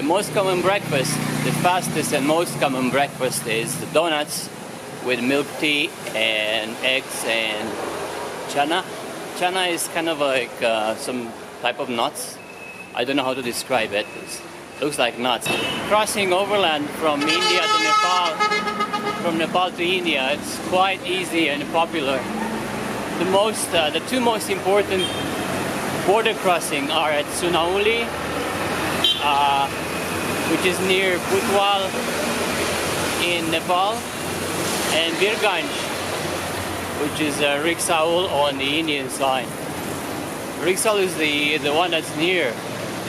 most common breakfast, the fastest and most common breakfast is the donuts with milk tea and eggs and chana. Chana is kind of like some type of nuts. I don't know how to describe it. It looks like nuts. Crossing overland from India to Nepal, from Nepal to India, it's quite easy and popular. The two most important border crossing are at Sunauli, which is near Butwal in Nepal, and Birganj, which is Raxaul on the Indian side. Raxaul is the one that's near.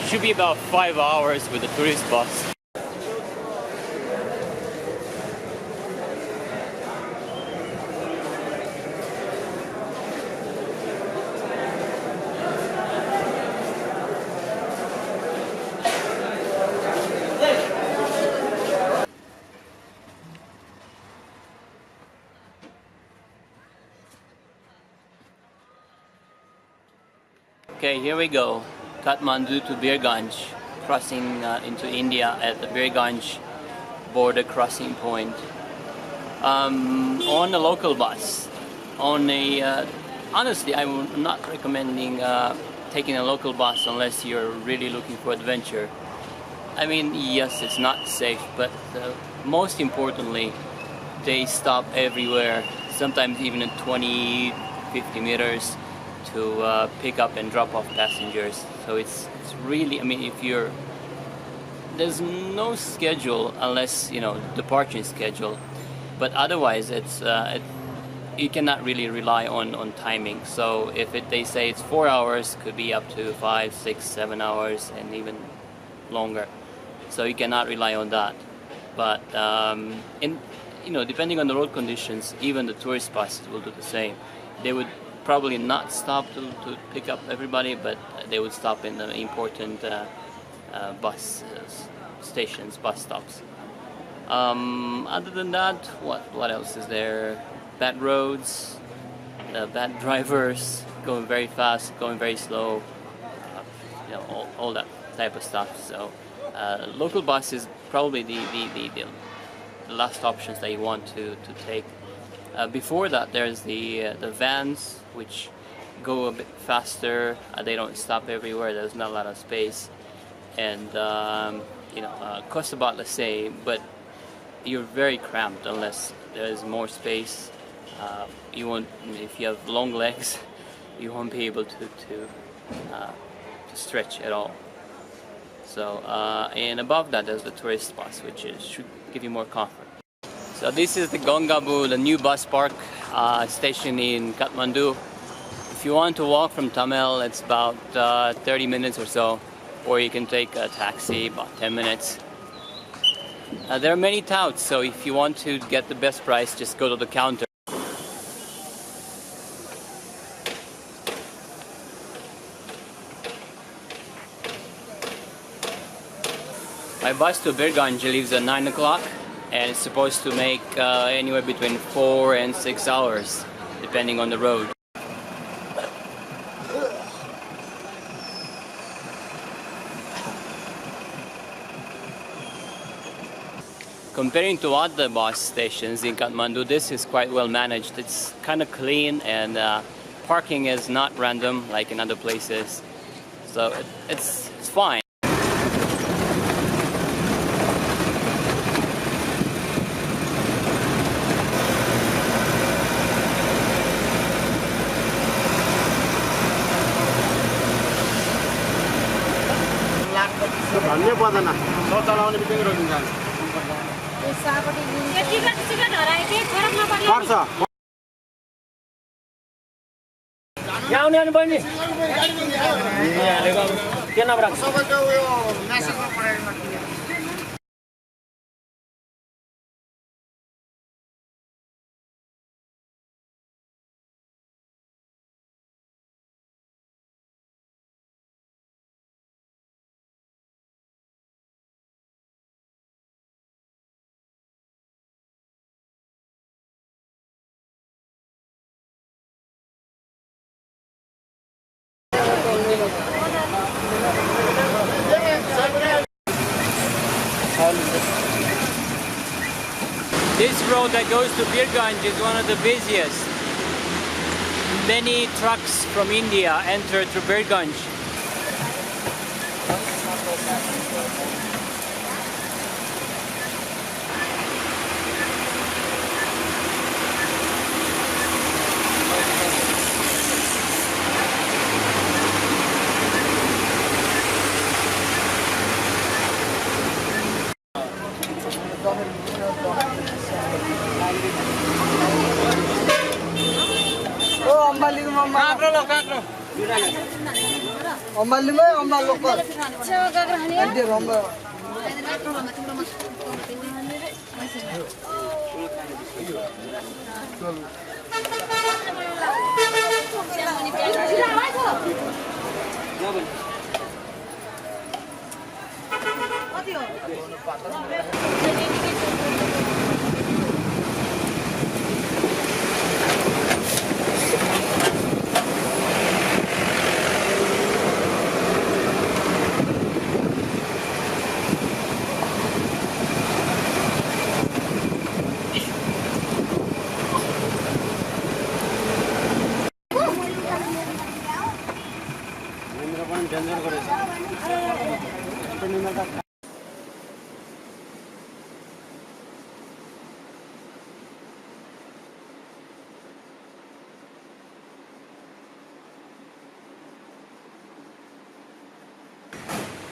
Should be about 5 hours with the tourist bus. Okay, here we go. Kathmandu to Birganj, crossing into India at the Birganj border crossing point. On a local bus. Honestly, I'm not recommending taking a local bus unless you're really looking for adventure. I mean, yes, it's not safe, but most importantly, they stop everywhere, sometimes even at 20, 50 meters. To pick up and drop off passengers. So it's really, I mean, there's no schedule unless, departure schedule, but otherwise you cannot really rely on timing. So if they say it's 4 hours, could be up to 5, 6, 7 hours and even longer. So you cannot rely on that. But depending on the road conditions, even the tourist buses will do the same. They would probably not stop to pick up everybody, but they would stop in the important bus stations, bus stops. Other than that, what else is there? Bad roads, bad drivers, going very fast, going very slow, all that type of stuff. So local bus is probably the last options that you want to take. Before that, there's the vans, which go a bit faster. They don't stop everywhere. There's not a lot of space, and cost about the same. But you're very cramped unless there's more space. You won't, if you have long legs, you won't be able to stretch at all. So, and above that, there's the tourist bus, which should give you more comfort. So this is the Gongabu, the new bus park station in Kathmandu. If you want to walk from Tamil, it's about 30 minutes or so, or you can take a taxi, about 10 minutes. There are many touts, so if you want to get the best price, just go to the counter. My bus to Birganj leaves at 9 o'clock. And it's supposed to make anywhere between 4 and 6 hours, depending on the road. Comparing to other bus stations in Kathmandu, this is quite well managed. It's kind of clean, and parking is not random like in other places. So it's fine. भन्ने पर्दैन नचलाउने बित्तिकै रोकिन्छ यहाँ आउने बहिनी के नाम राख्छ सबैको उयो मेसेजमा पठाइदिनु This road that goes to Birganj is one of the busiest. Many trucks from India enter through Birganj.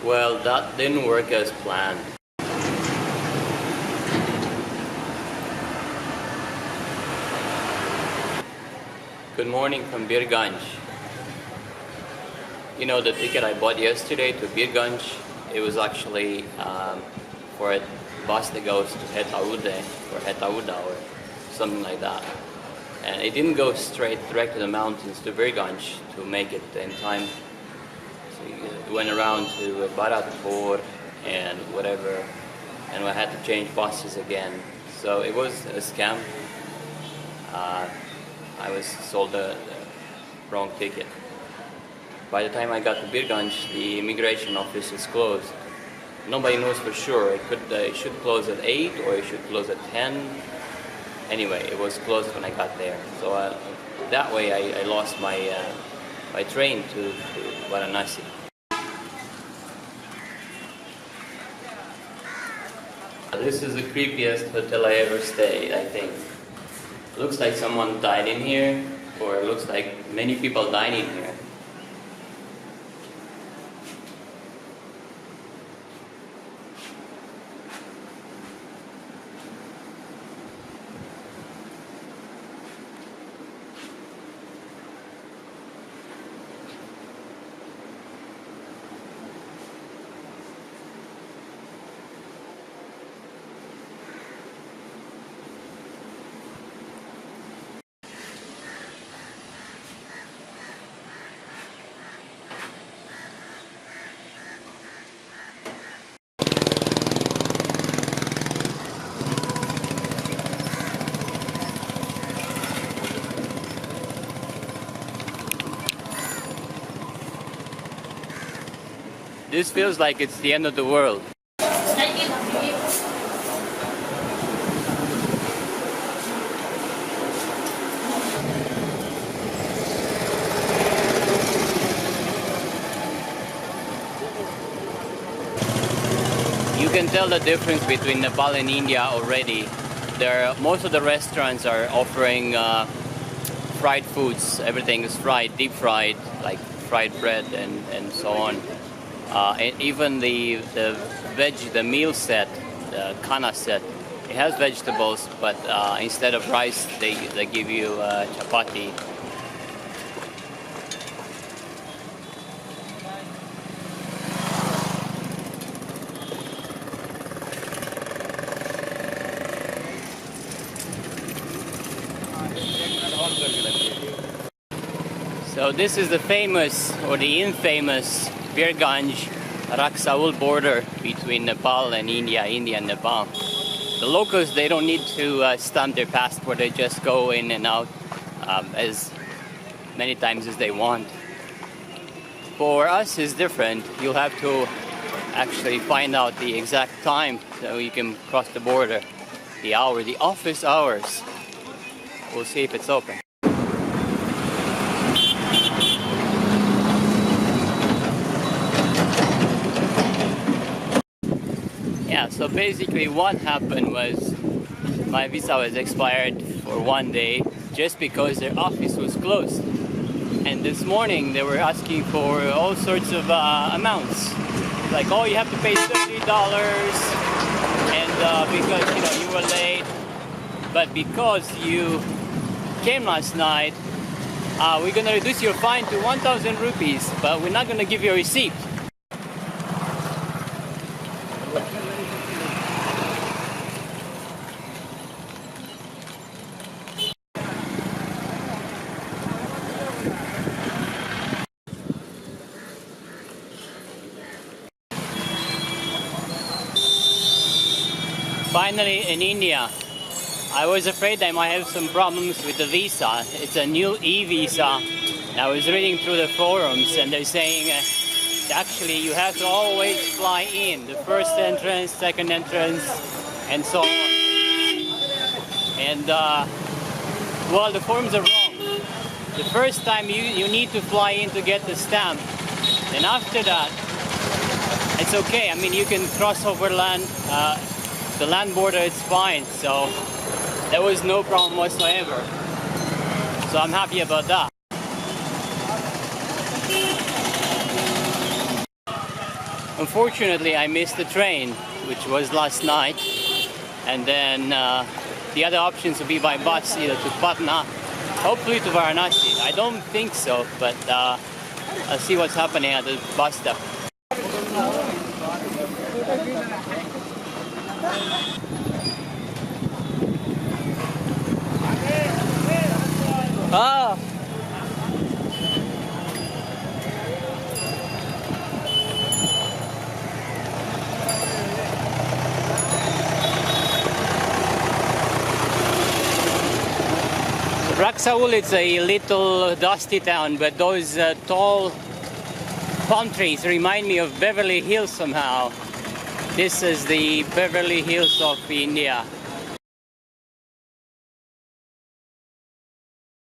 Well, that didn't work as planned. Good morning from Birganj. You know, the ticket I bought yesterday to Birganj, it was actually for a bus that goes to Hetauda or something like that. And it didn't go straight direct to the mountains to Birganj to make it in time. So it went around to Bharatpur and whatever, and I had to change buses again. So it was a scam. I was sold the wrong ticket. By the time I got to Birganj, the immigration office is closed. Nobody knows for sure. It should close at 8 or it should close at 10. Anyway, it was closed when I got there. So that way I lost my train to Varanasi. This is the creepiest hotel I ever stayed, I think. Looks like someone died in here, or it looks like many people died in here. This feels like it's the end of the world. You can tell the difference between Nepal and India already. Most of the restaurants are offering fried foods. Everything is fried, deep fried, like fried bread and so on. And even the meal set, the khana set, it has vegetables, but instead of rice, they give you chapati. So this is the famous or the infamous Birganj Raxaul border between Nepal and India and Nepal. The locals, they don't need to stamp their passport, they just go in and out as many times as they want. For us, it's different. You'll have to actually find out the exact time so you can cross the border. The hour, the office hours. We'll see if it's open. Yeah, so basically what happened was my visa was expired for 1 day just because their office was closed. And this morning they were asking for all sorts of amounts. Like, oh, you have to pay $30 and because you were late. But because you came last night, we're gonna reduce your fine to 1,000 rupees, but we're not gonna give you a receipt. Finally, in India, I was afraid I might have some problems with the visa. It's a new e-visa. I was reading through the forums and they're saying actually you have to always fly in. The first entrance, second entrance, and so on. And well, the forums are wrong. The first time you need to fly in to get the stamp. And after that, it's okay. I mean, you can cross over land. The land border is fine, so there was no problem whatsoever. So I'm happy about that. Unfortunately, I missed the train, which was last night, and then the other options would be by bus, either to Patna, hopefully to Varanasi. I don't think so, but I'll see what's happening at the bus stop. Ah! Raxaul is a little dusty town, but those tall palm trees remind me of Beverly Hills somehow. This is the Beverly Hills of India.